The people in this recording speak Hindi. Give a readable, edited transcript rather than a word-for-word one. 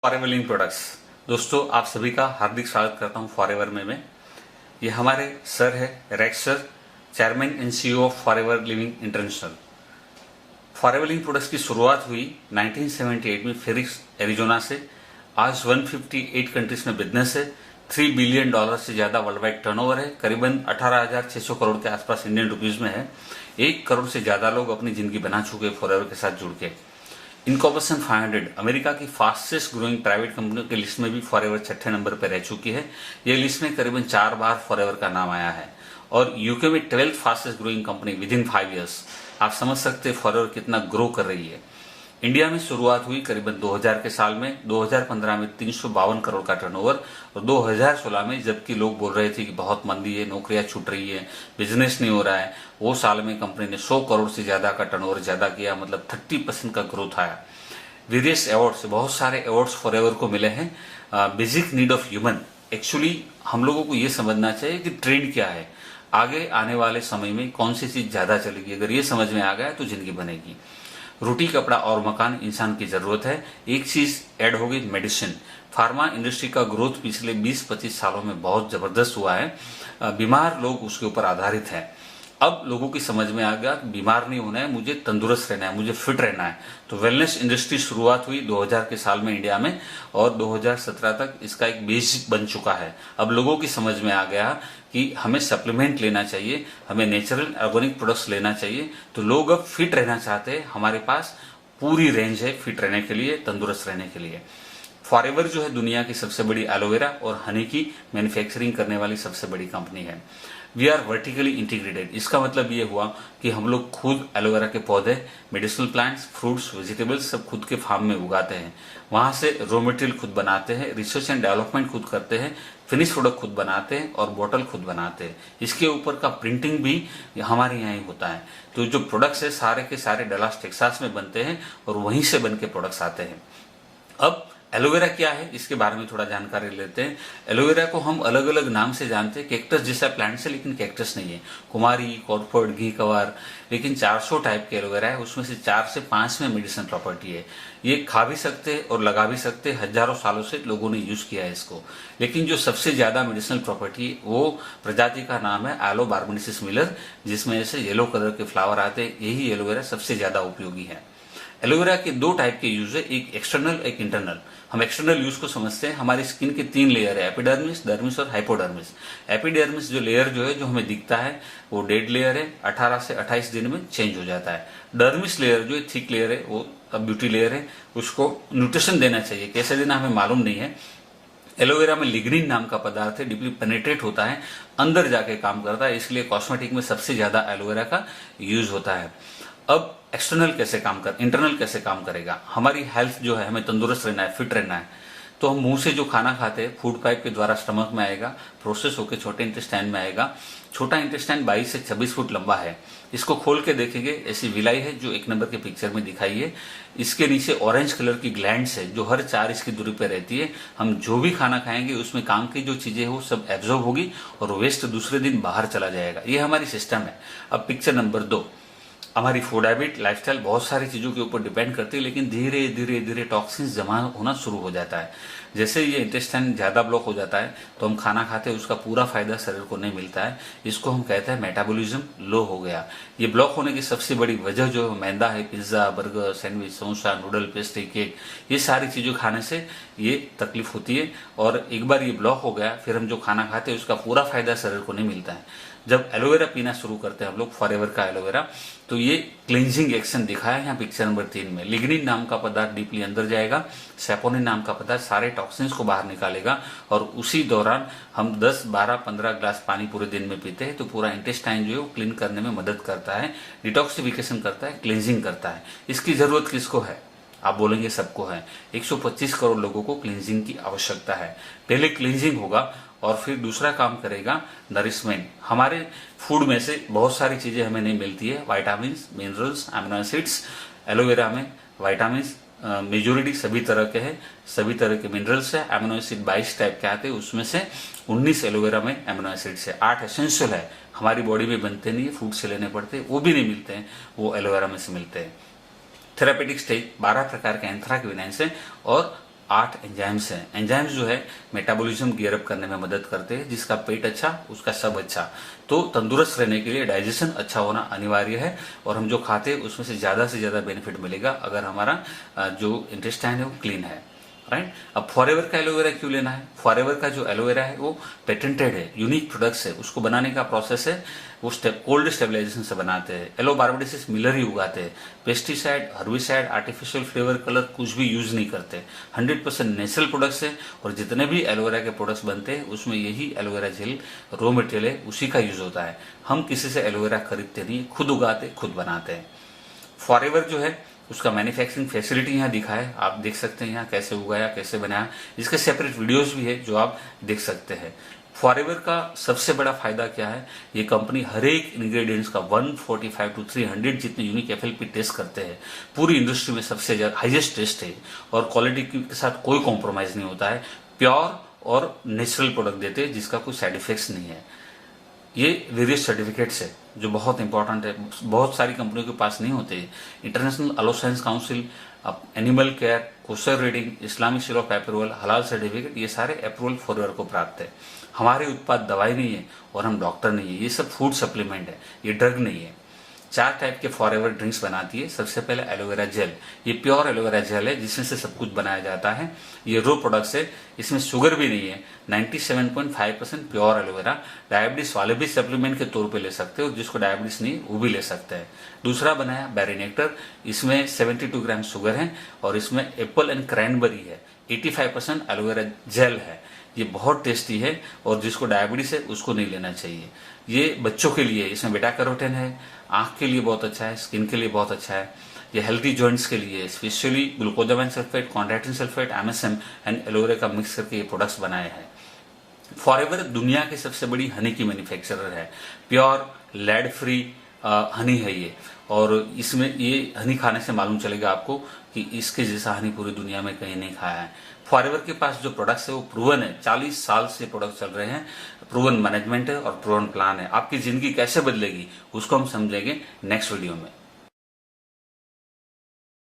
Forever living products. दोस्तों, आप सभी का हार्दिक स्वागत करता हूं फॉरएवर में। ये हमारे सर है racks sir, chairman and CEO of forever living international. Forever living products की शुरुआत हुई 1978 में फिनिक्स एरिजोना से। आज 158 कंट्रीज में बिजनेस है। $3 बिलियन से ज्यादा वर्ल्ड वाइड टर्नओवर है। करीबन 18,600 करोड़ के आसपास इंडियन रुपीज में है। 1 करोड़ से ज्यादा लोग अपनी जिंदगी बना चुके फॉरएवर के साथ जुड़ के। इनकॉर्पोरेशन 500 अमेरिका की फास्टेस्ट ग्रोइंग प्राइवेट कंपनियों की लिस्ट में भी फॉरएवर 6ठे नंबर पर रह चुकी है। ये लिस्ट में करीबन 4 बार फॉरएवर का नाम आया है। और यूके में 12th fastest growing company with in 5 years. आप समझ सकते हैं फॉरएवर कितना ग्रो कर रही है। इंडिया में शुरुआत हुई करीबन 2000 के साल में। 2015 में 352 करोड़ का टर्नओवर और 2016 में, जबकि लोग बोल रहे थे कि बहुत मंदी है, नौकरियां छूट रही है, बिजनेस नहीं हो रहा है, वो साल में कंपनी ने 100 करोड़ से ज्यादा का टर्नओवर ज्यादा किया, मतलब 30% का ग्रोथ आया। वेरियस अवार्ड्स, बहुत सारे अवार्ड्स फॉरएवर को मिले हैं। Basic need of human. Actually हम लोगों को ये समझना चाहिए कि ट्रेंड क्या है, आगे आने वाले समय में कौन सी चीज ज्यादा चलेगी। अगर ये समझ में आ गया तो जिंदगी बनेगी। रोटी, कपड़ा और मकान इंसान की जरूरत है। एक चीज ऐड हो गई, मेडिसिन। फार्मा इंडस्ट्री का ग्रोथ पिछले 20-25 सालों में बहुत जबरदस्त हुआ है। बीमार लोग उसके ऊपर आधारित हैं। अब लोगों की समझ में आ गया बीमार नहीं होना है, मुझे तंदुरुस्त रहना है, मुझे फिट रहना है। तो वेलनेस इंडस्ट्री शुरुआत हुई 2000 के साल में इंडिया में और 2017 तक इसका एक बेसिक बन चुका है। अब लोगों की समझ में आ गया कि हमें सप्लीमेंट लेना चाहिए, हमें नेचुरल ऑर्गेनिक प्रोडक्ट्स लेना चाहिए। तो लोग अब फिट रहना चाहते हैं। हमारे पास पूरी रेंज है फिट रहने के लिए, तंदुरुस्त रहने के लिए। फॉरएवर जो है दुनिया की सबसे बड़ी एलोवेरा और हनी की मैन्युफैक्चरिंग करने वाली सबसे बड़ी कंपनी है। We are vertically integrated. इसका मतलब ये हुआ कि हम लोग खुद एलोवेरा के पौधे, मेडिसिनल प्लांट्स, फ्रूट्स, वेजिटेबल्स सब खुद के फार्म में उगाते हैं। वहां से रॉ मटेरियल खुद बनाते हैं, रिसर्च एंड डेवलपमेंट खुद करते हैं, फिनिश प्रोडक्ट खुद बनाते हैं और बोतल खुद बनाते हैं। इसके ऊपर का प्रिंटिंग भी हमारे यहाँ ही होता है। तो जो प्रोडक्ट्स है सारे के सारे डलास टेक्सास में बनते हैं और वहीं से बन के प्रोडक्ट्स आते हैं। अब एलोवेरा क्या है इसके बारे में थोड़ा जानकारी लेते हैं। एलोवेरा को हम अलग अलग नाम से जानते हैं। कैक्टस जैसा प्लांट से, लेकिन कैक्टस नहीं है। कुमारी, कॉर्पोरेट, घी कवार, लेकिन 400 टाइप के एलोवेरा है। उसमें से 4 से 5 में मेडिसिन प्रॉपर्टी है। ये खा भी सकते हैं और लगा भी सकते हैं। हजारों सालों से लोगों ने यूज किया है इसको। लेकिन जो सबसे ज्यादा मेडिसिनल प्रॉपर्टी है वो प्रजाति का नाम है एलो बार्बेनेसिस मिलर, जिसमें ऐसे येलो कलर के फ्लावर आते हैं। यही एलोवेरा सबसे ज्यादा उपयोगी है। एलोवेरा के 2 टाइप के यूज है, एक एक्सटर्नल एक इंटरनल। हम एक्सटर्नल यूज को समझते हैं। हमारी स्किन के 3 लेयर है, एपिडर्मिस, डर्मिस और हाइपोडर्मिस। एपिडर्मिस जो लेयर जो है जो हमें दिखता है वो डेड लेयर है, 18 से 28 दिन में चेंज हो जाता है। डर्मिस लेयर जो थिक लेयर है वो ब्यूटी लेयर है। उसको न्यूट्रिशन देना चाहिए, कैसे देना हमें मालूम नहीं है। एलोवेरा में लिग्निन नाम का पदार्थ है, डीपली पेनेट्रेट होता है, अंदर जाके काम करता है। इसलिए कॉस्मेटिक में सबसे ज्यादा एलोवेरा का यूज होता है। अब एक्सटर्नल कैसे काम कर, इंटरनल कैसे काम करेगा। हमारी हेल्थ जो है, हमें तंदुरुस्त रहना है, फिट रहना है, तो हम मुंह से जो खाना खाते हैं फूड पाइप के द्वारा स्टमक में आएगा, प्रोसेस होकर छोटे इंटेस्टाइन में आएगा। छोटा इंटेस्टाइन 22 से 26 फुट लंबा है। इसको खोल के देखेंगे, ऐसी विलाई है जो 1 नंबर के पिक्चर में दिखाई है। इसके नीचे ऑरेंज कलर की ग्लैंड्स है जो हर 4 इंच की दूरी पर रहती है। हम जो भी खाना खाएंगे उसमें काम की जो चीजें वो सब एब्जॉर्ब होगी और वेस्ट दूसरे दिन बाहर चला जाएगा। ये हमारी सिस्टम है। अब पिक्चर नंबर 2, हमारी फूड हैबिट, लाइफस्टाइल बहुत सारी चीजों के ऊपर डिपेंड करती है। लेकिन धीरे धीरे धीरे टॉक्सिन्स जमा होना शुरू हो जाता है। जैसे ये इंटेस्टाइन ज्यादा ब्लॉक हो जाता है तो हम खाना खाते हैं, उसका पूरा फायदा शरीर को नहीं मिलता है। इसको हम कहते हैं मेटाबॉलिज्म लो हो गया। ये ब्लॉक होने की सबसे बड़ी वजह जो मैदा है, pizza, burger, sandwich, samosa, noodle, pastry, cake, ये सारी चीजों खाने से ये तकलीफ होती है। और एक बार ये ब्लॉक हो गया फिर हम जो खाना खाते हैं उसका पूरा फायदा शरीर को नहीं मिलता है। जब एलोवेरा पीना शुरू करते हैं हम लोग, फॉरएवर का एलोवेरा, तो ये क्लींजिंग एक्शन दिखाया है यहाँ पिक्चर नंबर 3 में। लिग्निन नाम का पदार्थ डीपली अंदर जाएगा, सैपोनिन नाम का पदार्थ सारे टॉक्सिन्स को बाहर निकालेगा और उसी दौरान हम 10, 12, 15 ग्लास पानी पूरे दिन में पीते हैं तो पूरा इंटेस्टाइन जो है वो क्लीन करने में मदद करता है, डिटॉक्सिफिकेशन करता है, क्लींजिंग करता है। इसकी जरूरत किसको है? आप बोलेंगे सबको है। 125 करोड़ लोगों को क्लींजिंग की आवश्यकता है। पहले क्लींजिंग होगा और फिर दूसरा काम करेगा नरिशमेंट। हमारे फूड में से बहुत सारी चीजें हमें नहीं मिलती है, vitamin, minerals, amino acids. Aloe vera में विटामिन मेजोरिटी सभी तरह के हैं, सभी तरह के मिनरल्स है। अमीनो एसिड 22 टाइप के आते हैं, उसमें से 19 एलोवेरा में अमीनो एसिड्स है। 8 एसेंशियल है, हमारी बॉडी में बनते नहीं है, फूड से लेने पड़ते हैं, वो भी नहीं मिलते हैं, वो एलोवेरा में से मिलते हैं। थेरापेटिक स्टेज 12 प्रकार के एंथ्राक्विनाइंस है और 8 एंजाइम्स हैं। एंजाइम्स जो है मेटाबॉलिज्म गियर अप करने में मदद करते हैं, जिसका पेट अच्छा उसका सब अच्छा। तो तंदुरुस्त रहने के लिए डाइजेशन अच्छा होना अनिवार्य है, और हम जो खाते हैं उसमें से ज्यादा बेनिफिट मिलेगा अगर हमारा जो इंटेस्टाइन है वो क्लीन है, राइट। अब फॉरएवर का एलोवेरा क्यों लेना है? फॉरएवर का जो एलोवेरा है वो पेटेंटेड है, यूनिक प्रोडक्ट्स है। उसको बनाने का प्रोसेस है वो कोल्ड स्टेबलाइजेशन से बनाते हैं। एलोबार्बाडेसिस मिलर ही उगाते हैं। Pesticide, herbicide, artificial flavour, colour कुछ भी यूज नहीं करते। 100% नेचुरल प्रोडक्ट्स है, और जितने भी एलोवेरा के प्रोडक्ट्स बनते हैं उसमें यही एलोवेरा जेल रॉ मटेरियल है, उसी का यूज होता है। हम किसी से एलोवेरा खरीदते नहीं, खुद उगाते खुद बनाते हैं। फॉरएवर जो है उसका मैन्युफैक्चरिंग फैसिलिटी यहाँ दिखा है, आप देख सकते हैं यहाँ कैसे उगाया कैसे बनाया। इसके सेपरेट वीडियोस भी है जो आप देख सकते हैं। फॉरएवर का सबसे बड़ा फायदा क्या है, ये कंपनी हर एक इंग्रेडिएंट्स का 145 to 300 जितने यूनिक एफएलपी टेस्ट करते हैं। पूरी इंडस्ट्री में सबसे ज्यादा हाईएस्ट टेस्ट है, और क्वालिटी के साथ कोई कॉम्प्रोमाइज नहीं होता है। प्योर और नेचुरल प्रोडक्ट देते हैं जिसका कोई साइड इफेक्ट्स नहीं है। ये वेरियस सर्टिफिकेट्स है जो बहुत इंपॉर्टेंट है, बहुत सारी कंपनियों के पास नहीं होते। International aloe science council, animal care, kosher reading, Islamic seal of approval, हलाल सर्टिफिकेट, ये सारे अप्रूवल फॉरएवर को प्राप्त है। हमारे उत्पाद दवाई नहीं है और हम डॉक्टर नहीं है, ये सब फूड सप्लीमेंट है, ये ड्रग नहीं है। 4 टाइप के फॉरएवर ड्रिंक्स बनाती है। सबसे पहले एलोवेरा जेल, ये प्योर एलोवेरा जेल है जिसमें से सब कुछ बनाया जाता है। ये रो प्रोडक्ट्स है, इसमें शुगर भी नहीं है। 97.5% प्योर एलोवेरा। डायबिटीज वाले भी सप्लीमेंट के तौर पे ले सकते हो, जिसको डायबिटीज नहीं वो भी ले सकते हैं। दूसरा बनाया बेरी नेक्टर, इसमें 72 ग्राम शुगर है, और इसमें एप्पल एंड क्रैनबेरी है। 85% एलोवेरा जेल है। ये बहुत टेस्टी है, और जिसको डायबिटीज है उसको नहीं लेना चाहिए। ये बच्चों के लिए, इसमें बेटा कैरोटीन है, आंख के लिए बहुत अच्छा है, स्किन के लिए बहुत अच्छा है। ये हेल्दी जॉइंट्स के लिए, specially glucosamine sulphate, chondroitin sulphate, MSM and aloe vera का मिक्स करके ये प्रोडक्ट्स बनाए हैं। फॉरएवर दुनिया की सबसे बड़ी हनी की मैन्युफैक्चरर है। प्योर लेड फ्री हनी है ये, और इसमें ये हनी खाने से मालूम चलेगा आपको कि इसके जैसा हनी पूरी दुनिया में कहीं नहीं खाया है। फॉरएवर के पास जो प्रोडक्ट्स है वो प्रूवन है, 40 साल से प्रोडक्ट चल रहे हैं। प्रूवन मैनेजमेंट है और प्रूवन प्लान है। आपकी जिंदगी कैसे बदलेगी उसको हम समझेंगे नेक्स्ट वीडियो में।